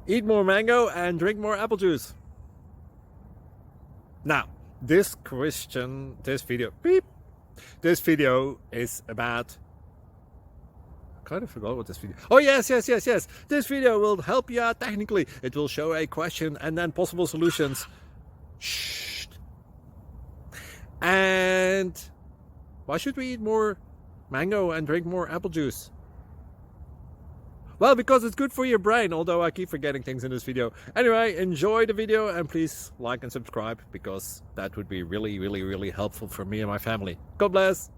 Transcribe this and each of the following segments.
Eat more mango and drink more apple juice. Now, this video is about, I kind of forgot what this video. Oh, yes. This video will help you out technically. It will show a question and then possible solutions. Shh. And why should we eat more mango and drink more apple juice? Well, because it's good for your brain, although I keep forgetting things in this video. Anyway, enjoy the video and please like and subscribe, because that would be really helpful for me and my family. God bless!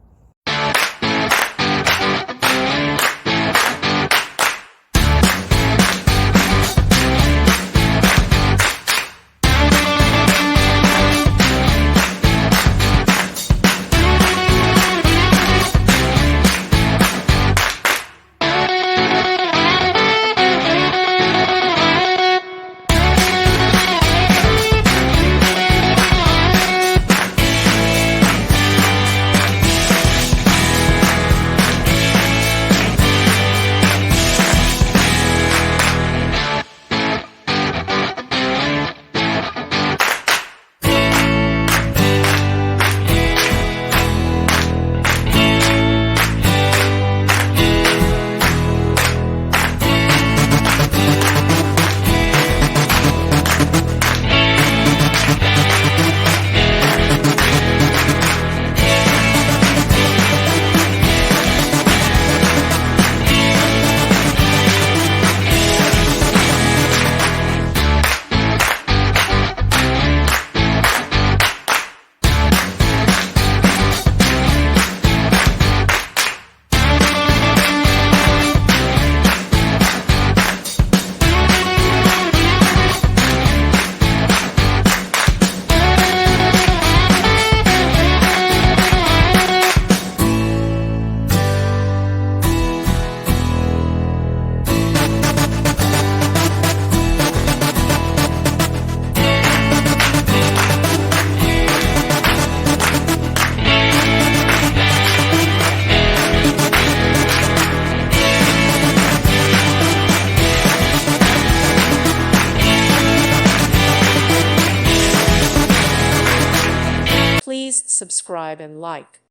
Please subscribe and like.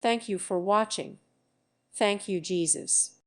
Thank you for watching. Thank you, Jesus.